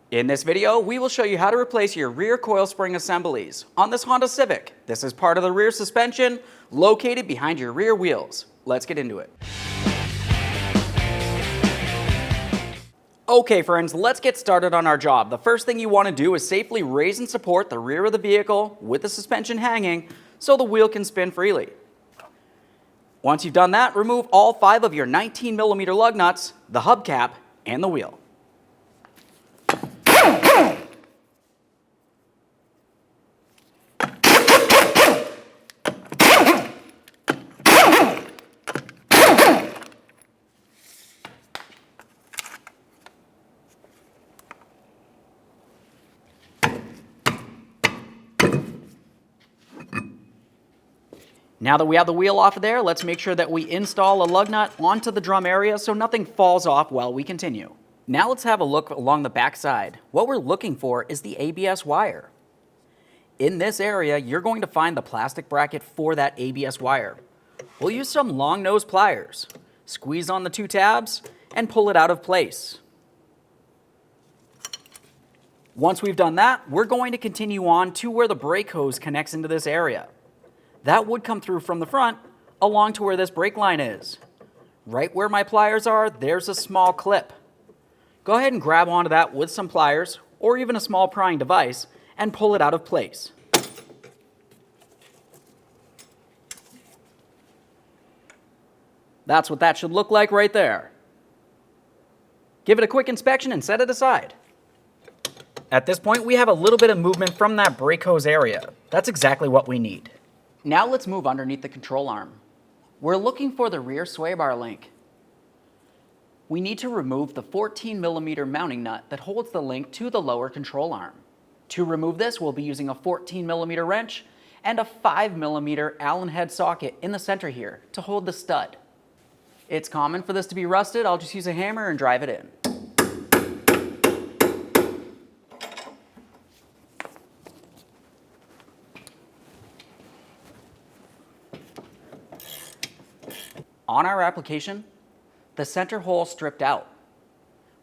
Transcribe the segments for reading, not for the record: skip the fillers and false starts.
In this video, we will show you how to replace your rear coil spring assemblies on this Honda Civic. This is part of the rear suspension located behind your rear wheels. Let's get into it. Okay friends, let's get started on our job. The first thing you want to do is safely raise and support the rear of the vehicle with the suspension hanging so the wheel can spin freely. Once you've done that, remove all 5 of your 19mm lug nuts, the hubcap, and the wheel. Now that we have the wheel off of there, let's make sure that we install a lug nut onto the drum area so nothing falls off while we continue. Now let's have a look along the back side. What we're looking for is the ABS wire. In this area, you're going to find the plastic bracket for that ABS wire. We'll use some long nose pliers, squeeze on the 2 tabs, and pull it out of place. Once we've done that, we're going to continue on to where the brake hose connects into this area. That would come through from the front along to where this brake line is. Right where my pliers are, there's a small clip. Go ahead and grab onto that with some pliers or even a small prying device and pull it out of place. That's what that should look like right there. Give it a quick inspection and set it aside. At this point, we have a little bit of movement from that brake hose area. That's exactly what we need. Now let's move underneath the control arm. We're looking for the rear sway bar link. We need to remove the 14mm mounting nut that holds the link to the lower control arm. To remove this, we'll be using a 14mm wrench and a 5mm Allen head socket in the center here to hold the stud. It's common for this to be rusted. I'll just use a hammer and drive it in. On our application, the center hole stripped out.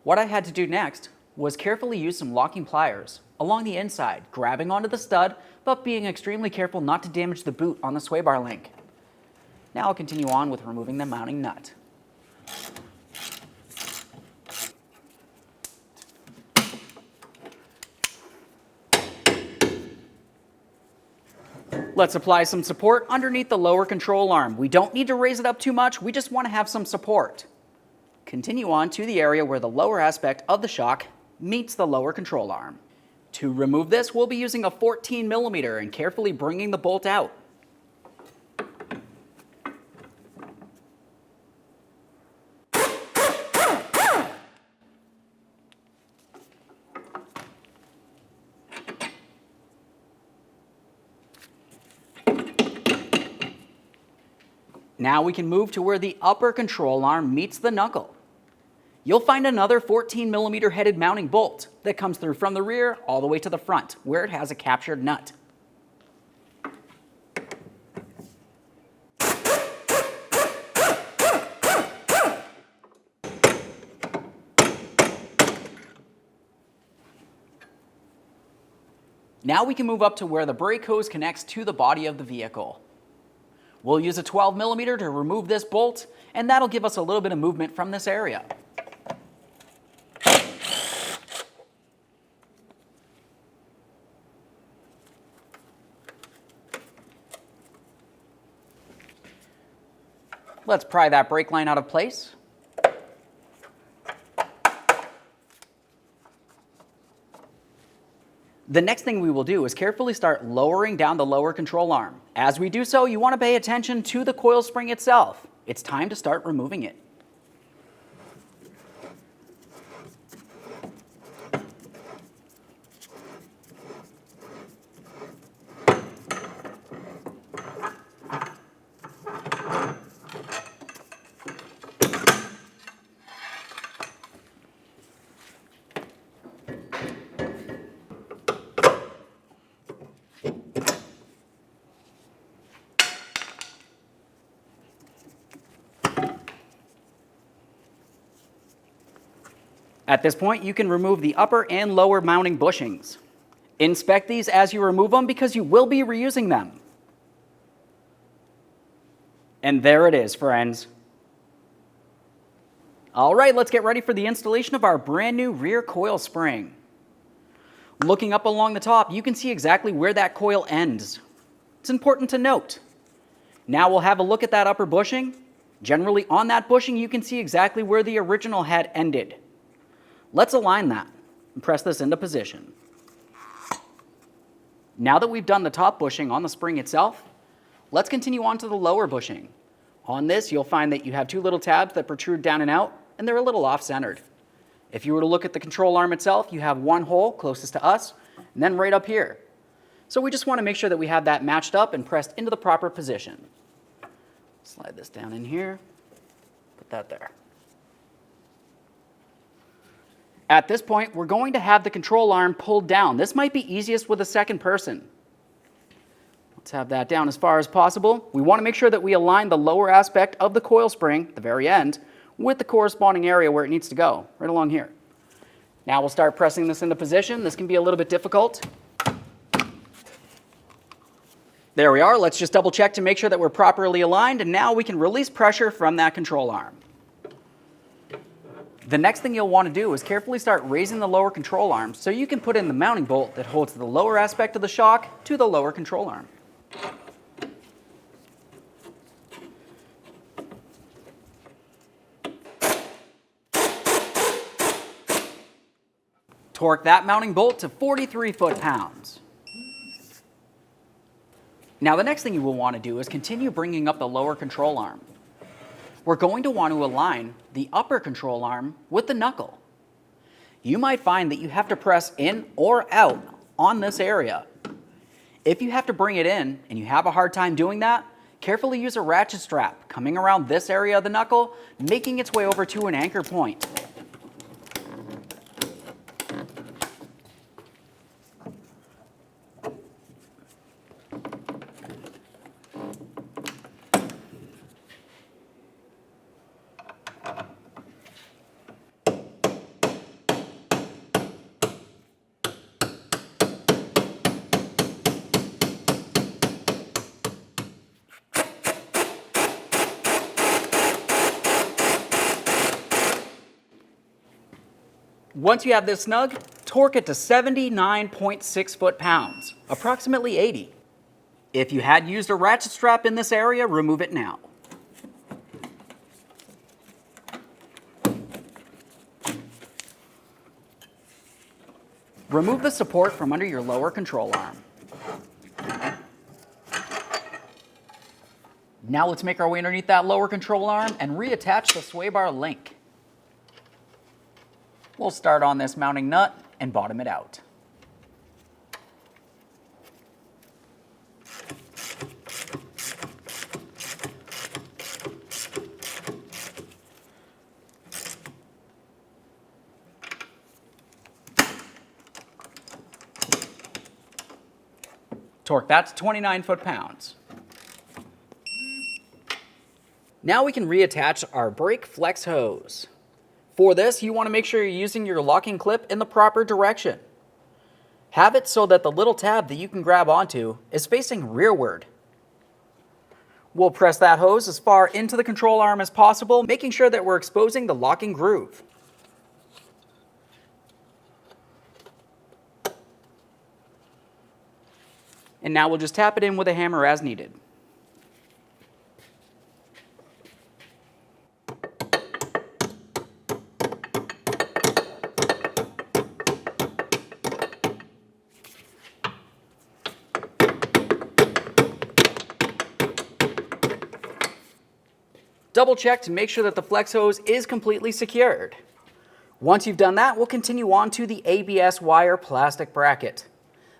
What I had to do next was carefully use some locking pliers along the inside, grabbing onto the stud, but being extremely careful not to damage the boot on the sway bar link. Now I'll continue on with removing the mounting nut. Let's apply some support underneath the lower control arm. We don't need to raise it up too much, we just want to have some support. Continue on to the area where the lower aspect of the shock meets the lower control arm. To remove this, we'll be using a 14mm and carefully bringing the bolt out. Now we can move to where the upper control arm meets the knuckle. You'll find another 14mm headed mounting bolt that comes through from the rear all the way to the front, where it has a captured nut. Now we can move up to where the brake hose connects to the body of the vehicle. We'll use a 12mm to remove this bolt, and that'll give us a little bit of movement from this area. Let's pry that brake line out of place. The next thing we will do is carefully start lowering down the lower control arm. As we do so, you want to pay attention to the coil spring itself. It's time to start removing it. At this point, you can remove the upper and lower mounting bushings. Inspect these as you remove them because you will be reusing them. And there it is, friends. All right, let's get ready for the installation of our brand new rear coil spring. Looking up along the top, you can see exactly where that coil ends. It's important to note. Now we'll have a look at that upper bushing. Generally on that bushing, you can see exactly where the original had ended. Let's align that and press this into position. Now that we've done the top bushing on the spring itself, let's continue on to the lower bushing. On this, you'll find that you have two little tabs that protrude down and out, and they're a little off-centered. If you were to look at the control arm itself, you have one hole closest to us, and then right up here. So we just want to make sure that we have that matched up and pressed into the proper position. Slide this down in here, put that there. At this point, we're going to have the control arm pulled down. This might be easiest with a second person. Let's have that down as far as possible. We want to make sure that we align the lower aspect of the coil spring, the very end, with the corresponding area where it needs to go, right along here. Now we'll start pressing this into position. This can be a little bit difficult. There we are. Let's just double check to make sure that we're properly aligned, and now we can release pressure from that control arm. The next thing you'll want to do is carefully start raising the lower control arm so you can put in the mounting bolt that holds the lower aspect of the shock to the lower control arm. Torque that mounting bolt to 43 foot-pounds. Now the next thing you will want to do is continue bringing up the lower control arm. We're going to want to align the upper control arm with the knuckle. You might find that you have to press in or out on this area. If you have to bring it in and you have a hard time doing that, carefully use a ratchet strap coming around this area of the knuckle, making its way over to an anchor point. Once you have this snug, torque it to 79.6 foot-pounds, approximately 80. If you had used a ratchet strap in this area, remove it now. Remove the support from under your lower control arm. Now let's make our way underneath that lower control arm and reattach the sway bar link. We'll start on this mounting nut and bottom it out. Torque that to 29 foot-pounds. Now we can reattach our brake flex hose. For this, you want to make sure you're using your locking clip in the proper direction. Have it so that the little tab that you can grab onto is facing rearward. We'll press that hose as far into the control arm as possible, making sure that we're exposing the locking groove. And now we'll just tap it in with a hammer as needed. Double check to make sure that the flex hose is completely secured. Once you've done that, we'll continue on to the ABS wire plastic bracket.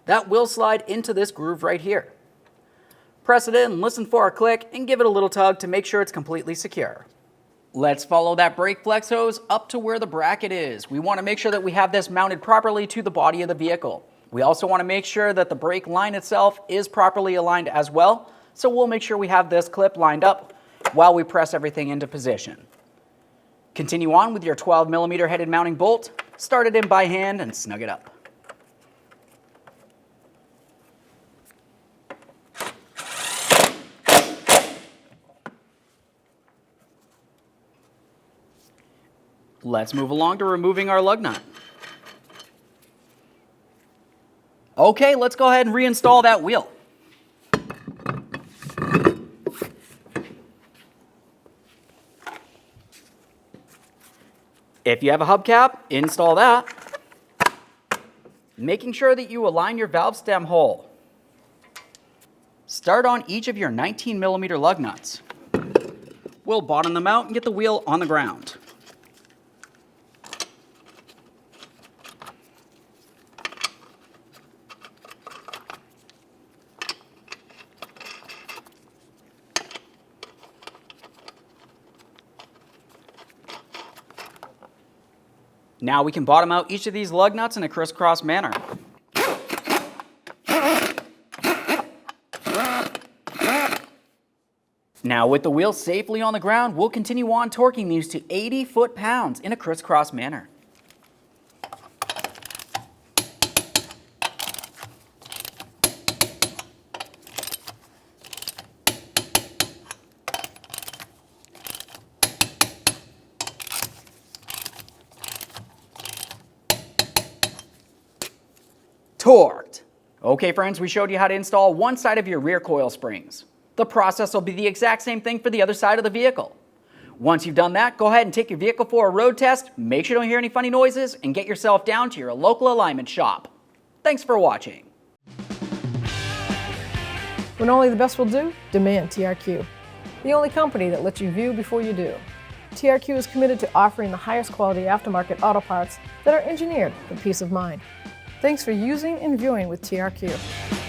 That will slide into this groove right here. Press it in, listen for a click, and give it a little tug to make sure it's completely secure. Let's follow that brake flex hose up to where the bracket is. We want to make sure that we have this mounted properly to the body of the vehicle. We also want to make sure that the brake line itself is properly aligned as well, so we'll make sure we have this clip lined up while we press everything into position. Continue on with your 12mm headed mounting bolt. Start it in by hand and snug it up. Let's move along to removing our lug nut. Okay, let's go ahead and reinstall that wheel. If you have a hubcap, install that. Making sure that you align your valve stem hole. Start on each of your 19mm lug nuts. We'll bottom them out and get the wheel on the ground. Now we can bottom out each of these lug nuts in a crisscross manner. Now with the wheel safely on the ground, we'll continue on torquing these to 80 foot-pounds in a crisscross manner. Torqued. Okay friends, we showed you how to install one side of your rear coil springs. The process will be the exact same thing for the other side of the vehicle. Once you've done that, go ahead and take your vehicle for a road test, make sure you don't hear any funny noises, and get yourself down to your local alignment shop. Thanks for watching. When only the best will do, demand TRQ. The only company that lets you view before you do. TRQ is committed to offering the highest quality aftermarket auto parts that are engineered for peace of mind. Thanks for using and viewing with TRQ.